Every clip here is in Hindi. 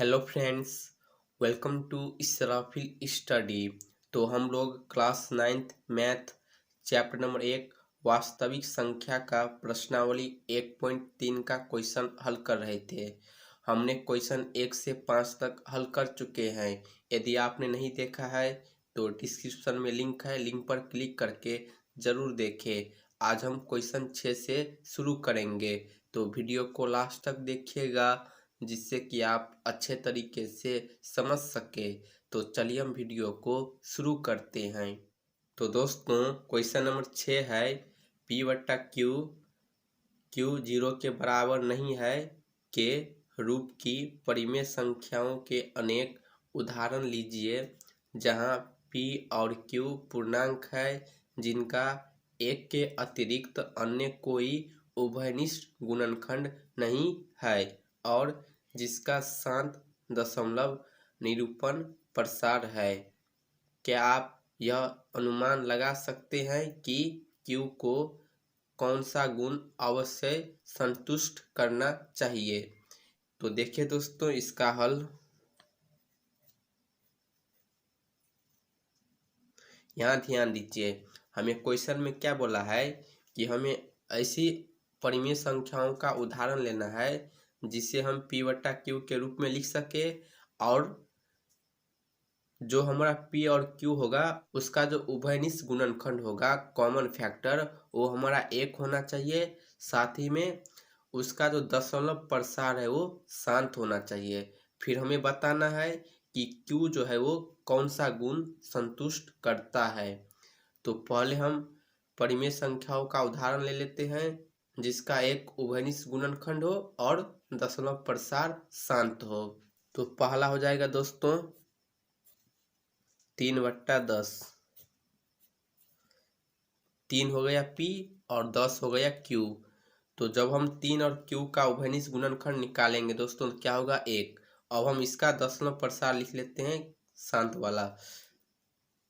Hello friends, welcome to Israfil study. तो हम लोग class 9th math chapter number 1 वास्तविक संख्या का प्रश्नावली 1.3 का क्वेश्चन हल कर रहे थे। हमने क्वेश्चन 1 से 5 तक हल कर चुके हैं। यदि आपने नहीं देखा है तो डिस्क्रिप्शन में लिंक है, लिंक पर क्लिक करके ज़रूर देखें। आज हम क्वेश्चन 6 से शुरू करेंगे, तो वीडियो को लास्ट तक देखिएगा जिससे कि आप अच्छे तरीके से समझ सके। तो चलिए हम वीडियो को शुरू करते हैं। तो दोस्तों, क्वेश्चन नंबर 6 है, P बट्टा क्यू क्यू 0 के बराबर नहीं है के रूप की परिमेय संख्याओं के अनेक उदाहरण लीजिए जहां P और Q पूर्णांक है जिनका एक के अतिरिक्त अन्य कोई उभयनिष्ठ गुणनखंड नहीं है और जिसका शांत दशमलव निरूपण प्रसार है। क्या आप यह अनुमान लगा सकते हैं कि Q को कौन सा गुण अवश्य संतुष्ट करना चाहिए? तो देखिए दोस्तों, इसका हल यहाँ ध्यान दीजिए। हमें क्वेश्चन में क्या बोला है कि हमें ऐसी परिमेय संख्याओं का उदाहरण लेना है जिसे हम P बट्टा क्यू के रूप में लिख सके और जो हमारा P और Q होगा उसका जो उभयनिष्ठ गुणनखंड होगा, कॉमन फैक्टर, वो हमारा 1 होना चाहिए। साथ ही में उसका जो दशमलव प्रसार है वो शांत होना चाहिए। फिर हमें बताना है कि Q जो है वो कौन सा गुण संतुष्ट करता है। तो पहले हम परिमेय संख्याओं का उदाहरण ले लेते हैं जिसका एक उभयनिष्ठ गुणनखंड हो और दशमलव प्रसार शांत हो। तो पहला हो जाएगा दोस्तों 3/10। 3 हो गया P और 10 हो गया Q। तो जब हम 3 और Q का उभयनिष्ठ गुणनखंड निकालेंगे दोस्तों तो क्या होगा? 1। अब हम इसका दशमलव प्रसार लिख लेते हैं शांत वाला।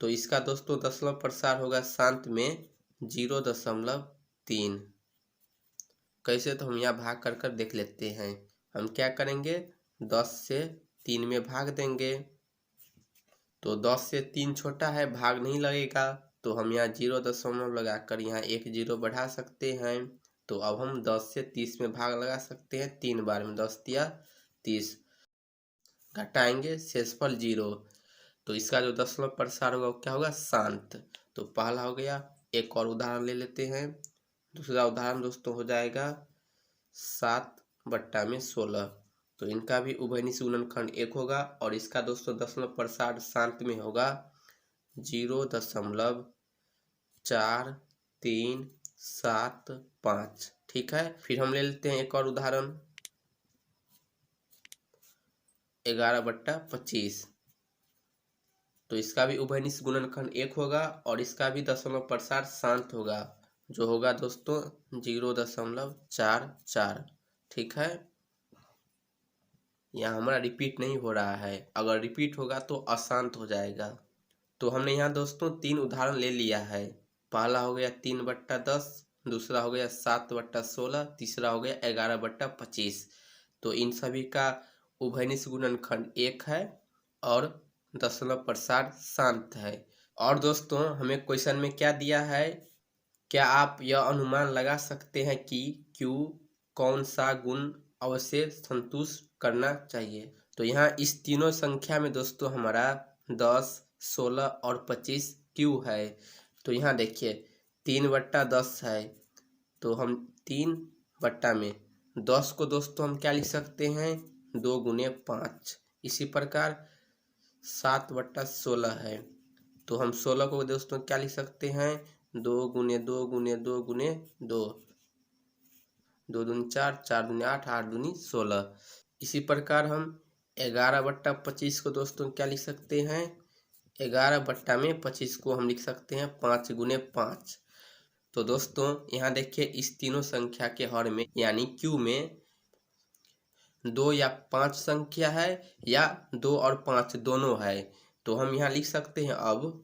तो इसका दोस्तों दशमलव प्रसार होगा शांत में 0.3। कैसे? तो हम यहाँ भाग कर कर देख लेते हैं। हम क्या करेंगे? 10 से 3 में भाग देंगे। तो 10 से 3 छोटा है, भाग नहीं लगेगा, तो हम यहाँ 0 दशमलव लगाकर यहाँ एक 0 बढ़ा सकते हैं। तो अब हम 10 से 30 में भाग लगा सकते हैं। 3 बार में 10 दिया 30, घटाएंगे शेषफल 0। तो इसका जो दशमलव प्रसार होगा वो क्या होगा? शांत। तो पहला हो गया। एक और उदाहरण ले लेते हैं। दूसरा उदाहरण दोस्तों हो जाएगा 7/16। तो इनका भी उभयनिष्ठ गुणनखंड 1 होगा और इसका दोस्तों दशमलव प्रसार शांत में होगा 0.4375। ठीक है। फिर हम ले लेते हैं एक और उदाहरण 11/25। तो इसका भी उभयनिष्ठ गुणनखंड 1 होगा और इसका भी दशमलव प्रसार शांत होगा, जो होगा दोस्तों 0.44। ठीक है। यहाँ हमारा रिपीट नहीं हो रहा है, अगर रिपीट होगा तो अशांत हो जाएगा। तो हमने यहाँ दोस्तों 3 उदाहरण ले लिया है। पहला हो गया 3/10, दूसरा हो गया 7/16, तीसरा हो गया 11/25। तो इन सभी का उभयनिष्ठ गुणनखंड 1 है और दशमलव प्रसार शांत है। और दोस्तों हमें क्वेश्चन में क्या दिया है? क्या आप यह अनुमान लगा सकते हैं कि Q कौन सा गुण अवश्य संतुष्ट करना चाहिए? तो यहाँ इस तीनों संख्या में दोस्तों हमारा 10, 16 और 25 Q है। तो यहाँ देखिए 3/10 है, तो हम 3 में 10 को दोस्तों हम क्या लिख सकते हैं? 2 गुने 5। इसी प्रकार 7/16 है, तो हम 16 को दोस्तों क्या लिख सकते हैं? 2 गुने 2 गुने 2 गुने 2, 2 दूनी 4, 4 दूनी 8, 8 दूनी 16। इसी प्रकार हम 11/25 को दोस्तों क्या लिख सकते हैं? 11/25 को हम लिख सकते हैं 5 गुने 5। तो दोस्तों यहाँ देखिए इस तीनों संख्या के हर में यानी Q में 2 या 5 संख्या है या 2 और 5 दोनों है। तो हम यहाँ लिख सकते हैं अब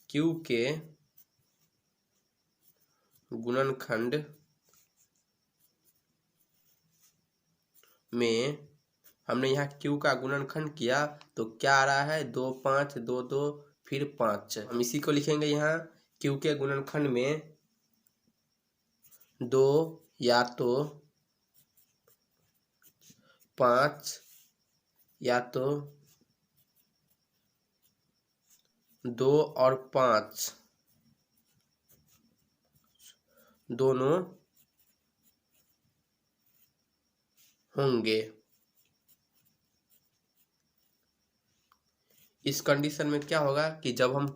Q के गुणनखंड में हमने यहाँ क्यू का गुणनखंड किया तो क्या आ रहा है, 2 5 2 2 फिर 5। हम इसी को लिखेंगे यहाँ क्यू के गुणनखंड में 2 या तो 5 या तो 2 और 5 दोनों होंगे। इस कंडीशन में क्या होगा कि जब हम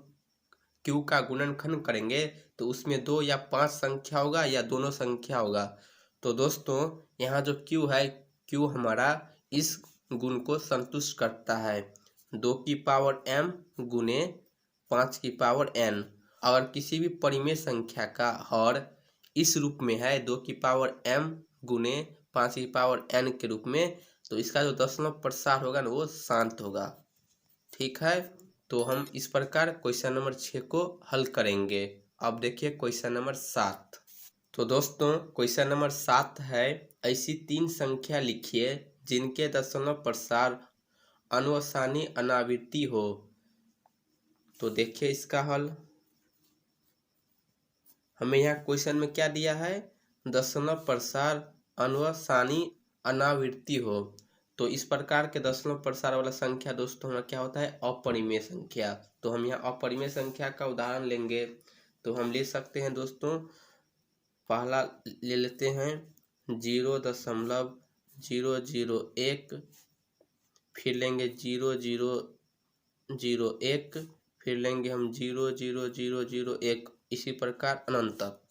क्यू का गुणनखंड करेंगे तो उसमें 2 या 5 संख्या होगा या दोनों संख्या होगा। तो दोस्तों यहाँ जो क्यू है, क्यू हमारा इस गुण को संतुष्ट करता है, 2 की पावर m गुने 5 की पावर n। अगर किसी भी परिमेय संख्या का हर इस रूप में है, 2 की पावर m गुने 5 की पावर n के रूप में, तो इसका जो दशमलव प्रसार होगा ना वो शांत होगा। ठीक है, तो हम इस प्रकार क्वेश्चन नंबर 6 को हल करेंगे। अब देखिए क्वेश्चन नंबर 7। तो दोस्तों क्वेश्चन नंबर 7 है, ऐसी 3 संख्या लिखिए जिनके दशमलव प्रसार अनुसानी अनावृत्ति हो। तो देखिए इसका हल। हमें यहाँ क्वेश्चन में क्या दिया है, दशमलव प्रसार अनुसानी अनावृत्ति हो। तो इस प्रकार के दशमलव प्रसार वाला संख्या दोस्तों हमारा क्या होता है, अपरिमेय संख्या। तो हम यहाँ अपरिमेय संख्या का उदाहरण लेंगे। तो हम ले सकते हैं दोस्तों, पहला ले लेते हैं 0.001, फिर लेंगे 0.001, फिर लेंगे हम 0.00001, इसी प्रकार अनंत तक।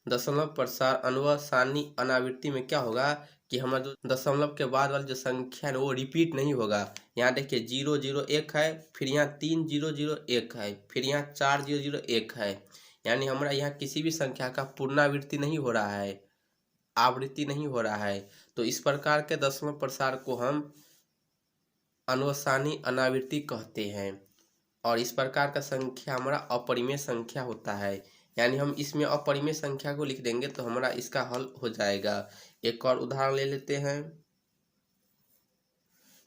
दशमलव प्रसार अनुसानी अनावृत्ति में क्या होगा कि हमारा जो दशमलव के बाद वाली जो संख्या है वो रिपीट नहीं होगा। यहाँ देखिए 001 है, फिर यहाँ 3001 है, फिर यहाँ 4001 है, यानी हमारा यहाँ किसी भी संख्या का पुनरावृत्ति नहीं हो रहा है, आवृत्ति नहीं हो रहा है। तो इस प्रकार के दशमलव प्रसार को हम अनुसानी अनावृत्ति कहते हैं, और इस प्रकार का संख्या हमारा अपरिमेय संख्या होता है। यानी हम इसमें अपरिमेय संख्या को लिख देंगे तो हमारा इसका हल हो जाएगा। एक और उदाहरण ले लेते हैं।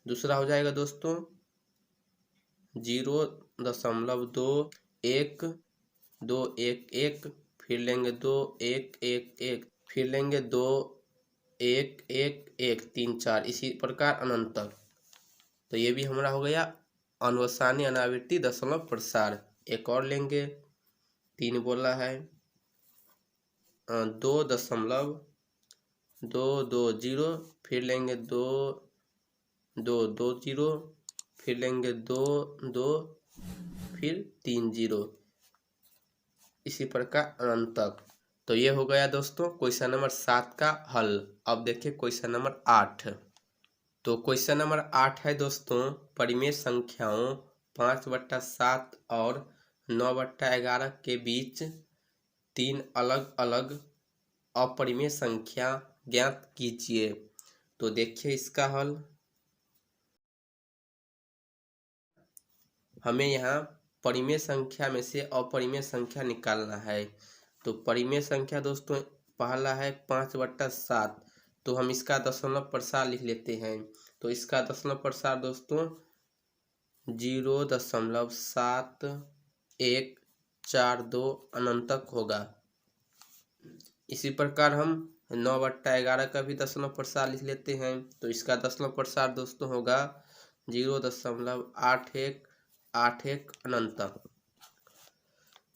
दूसरा हो जाएगा दोस्तों 0.21211, फिर लेंगे 2111, फिर लेंगे 2111, 3 4, इसी प्रकार अनंत तक। तो ये भी हमारा हो गया अनुसानी अनावृत्ति दशमलव प्रसार। एक और लेंगे, 3 बोला है, 2.220, फिर लेंगे 2.220, फिर लेंगे 2.2, फिर 3.0, इसी प्रकार अनंत तक। तो ये हो गया दोस्तों क्वेश्चन नंबर 7 का हल। अब देखिए क्वेश्चन नंबर 8। तो क्वेश्चन नंबर 8 है दोस्तों, परिमेय संख्याओं 5/7 और 9/11 के बीच 3 अलग अलग अपरिमेय संख्या ज्ञात कीजिए। तो देखिए इसका हल। हमें यहाँ परिमेय संख्या में से अपरिमेय संख्या निकालना है। तो परिमेय संख्या दोस्तों पहला है 5/7, तो हम इसका दशमलव प्रसार लिख लेते हैं। तो इसका दशमलव प्रसार दोस्तों 0.7142 अनंत तक होगा। इसी प्रकार हम 9/11 का भी दशमलव प्रसार लिख लेते हैं। तो इसका दशमलव प्रसार दोस्तों होगा 0.8181 अनंत तक।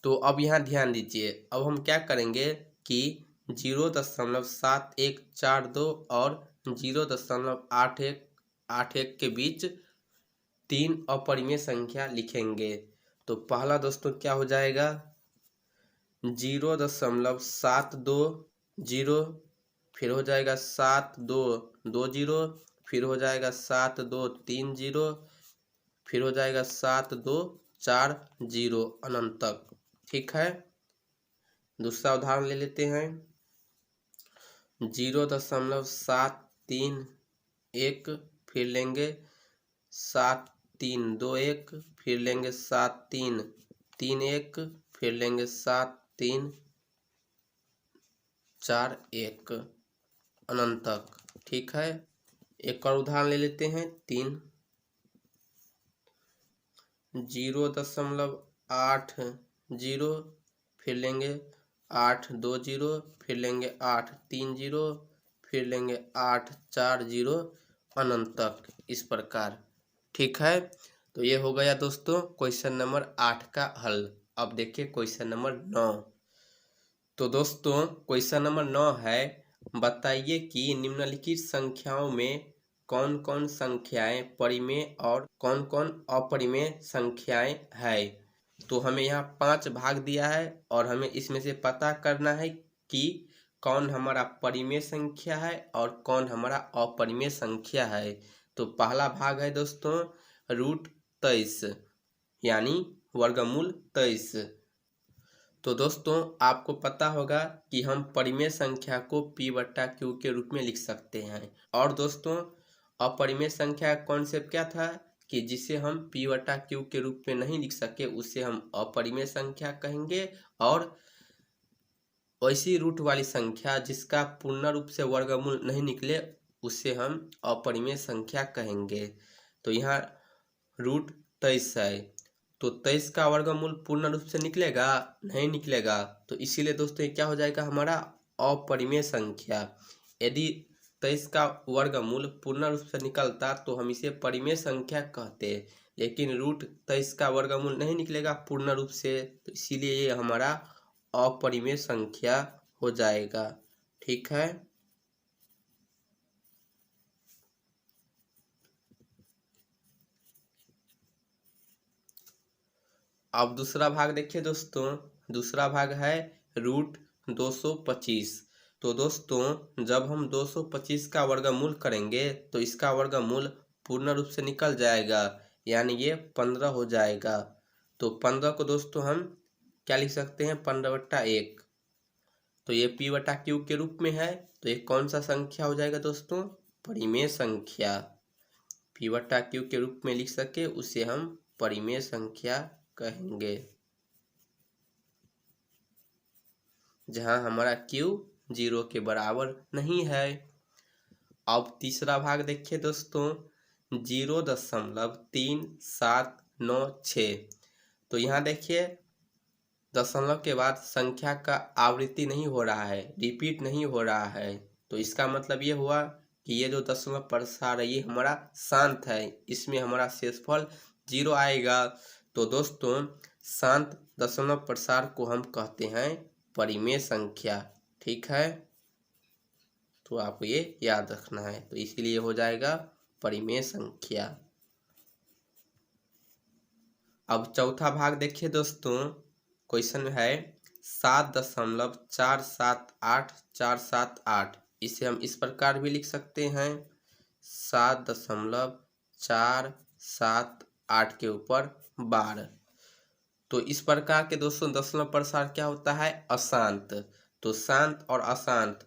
तो अब यहाँ ध्यान दीजिए, अब हम क्या करेंगे कि 0.7142 और 0.8181 के बीच 3 अपरिमेय संख्या लिखेंगे। तो पहला दोस्तों क्या हो जाएगा, 0.720, फिर हो जाएगा 7220, फिर हो जाएगा 7230, फिर हो जाएगा 7240 अनंत तक। ठीक है, दूसरा उदाहरण ले लेते हैं। 0.731, फिर लेंगे 7321, फिर लेंगे 7331, फिर लेंगे 7341 अनंत तक। ठीक है, एक और उदाहरण ले लेते हैं 3, 0.80, फिर लेंगे 820, फिर लेंगे 830, फिर लेंगे 840 अनंत तक, इस प्रकार। ठीक है, तो ये हो गया दोस्तों क्वेश्चन नंबर 8 का हल। अब देखिए क्वेश्चन नंबर 9। तो दोस्तों क्वेश्चन नंबर 9 है, बताइए कि निम्नलिखित संख्याओं में कौन कौन संख्याएं परिमेय और कौन कौन अपरिमेय संख्याएं है। तो हमें यहाँ 5 भाग दिया है और हमें इसमें से पता करना है कि कौन हमारा परिमेय संख्या है और कौन हमारा अपरिमेय संख्या है। तो पहला भाग है दोस्तों √23 यानी वर्गमूल 23। तो दोस्तों आपको पता होगा कि हम परिमेय संख्या को p/q के रूप में लिख सकते हैं। और दोस्तों अपरिमेय संख्या का कॉन्सेप्ट क्या था कि जिसे हम p/q के रूप में नहीं लिख सके उसे हम अपरिमेय संख्या कहेंगे, और वैसी रूट वाली संख्या जिसका पूर्ण रूप से वर्गमूल नहीं निकले उसे हम अपरिमेय संख्या कहेंगे। तो यहाँ √23 है, तो 23 का वर्गमूल पूर्ण रूप से निकलेगा? नहीं निकलेगा। तो इसीलिए दोस्तों ये क्या हो जाएगा हमारा अपरिमेय संख्या। यदि 23 का वर्गमूल पूर्ण रूप से निकलता तो हम इसे परिमेय संख्या कहते, लेकिन √23 का वर्गमूल नहीं निकलेगा पूर्ण रूप से, तो इसीलिए ये हमारा अपरिमेय संख्या हो जाएगा। ठीक है, अब दूसरा भाग देखिए दोस्तों। दूसरा भाग है √225। तो दोस्तों जब हम 225 का वर्गमूल करेंगे तो इसका वर्गमूल पूर्ण रूप से निकल जाएगा, यानी ये 15 हो जाएगा। तो 15 को दोस्तों हम क्या लिख सकते हैं? 15/1। तो ये p/q के रूप में है, तो ये कौन सा संख्या हो जाएगा दोस्तों? परिमेय संख्या। p/q के रूप में लिख सके उसे हम परिमेय संख्या कहेंगे, जहां हमारा q 0 के बराबर नहीं है। अब तीसरा भाग देखिए दोस्तों 0.3796। तो यहाँ देखिए दशमलव के बाद संख्या का आवृत्ति नहीं हो रहा है, रिपीट नहीं हो रहा है। तो इसका मतलब ये हुआ कि ये जो दशमलव प्रसार है ये हमारा शांत है, इसमें हमारा शेषफल 0 आएगा। तो दोस्तों शांत दशमलव प्रसार को हम कहते हैं परिमेय संख्या। ठीक है, तो आपको ये याद रखना है, तो इसीलिए हो जाएगा परिमेय संख्या। अब चौथा भाग देखिए दोस्तों, क्वेश्चन है 7.478478। इसे हम इस प्रकार भी लिख सकते हैं 7.478 के ऊपर 12। तो इस प्रकार के दोस्तों दशमलव प्रसार क्या होता है? अशांत। तो शांत और अशांत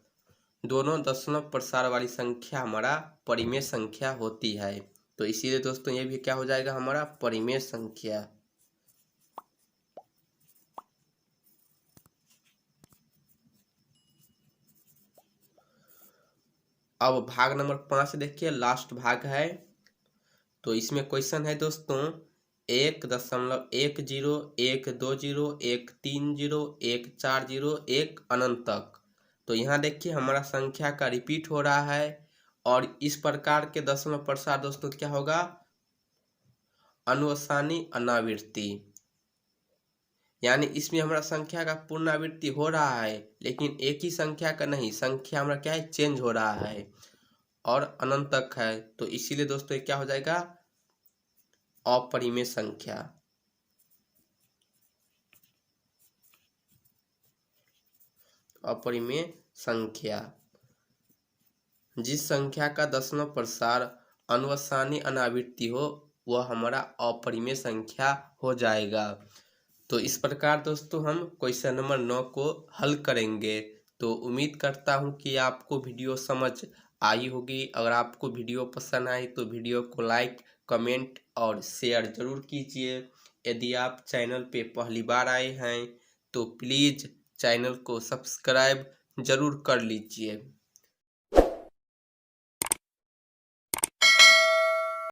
दोनों दशमलव प्रसार वाली संख्या हमारा परिमेय संख्या होती है। तो इसीलिए दोस्तों ये भी क्या हो जाएगा हमारा परिमेय संख्या। अब भाग नंबर 5 देखिए, लास्ट भाग है। तो इसमें क्वेश्चन है दोस्तों 1.10120130140 अनंत तक। तो यहाँ देखिए हमारा संख्या का रिपीट हो रहा है, और इस प्रकार के दशमलव प्रसार दोस्तों क्या होगा? अनुअसानी अनावृत्ति, यानी इसमें हमारा संख्या का पुनरावृत्ति हो रहा है लेकिन एक ही संख्या का नहीं, संख्या हमारा क्या है? चेंज हो रहा है और अनंत तक है। तो इसीलिए दोस्तों क्या हो जाएगा? अपरिमेय संख्या। अपरिमेय संख्या जिस संख्या का दशमलव प्रसार अनुअसानी अनावृत्ति हो वह हमारा अपरिमेय संख्या हो जाएगा। तो इस प्रकार दोस्तों हम क्वेश्चन नंबर 9 को हल करेंगे। तो उम्मीद करता हूं कि आपको वीडियो समझ आई होगी। अगर आपको वीडियो पसंद आई तो वीडियो को लाइक, कमेंट और शेयर जरूर कीजिए। यदि आप चैनल पे पहली बार आए हैं तो प्लीज़ चैनल को सब्सक्राइब जरूर कर लीजिए।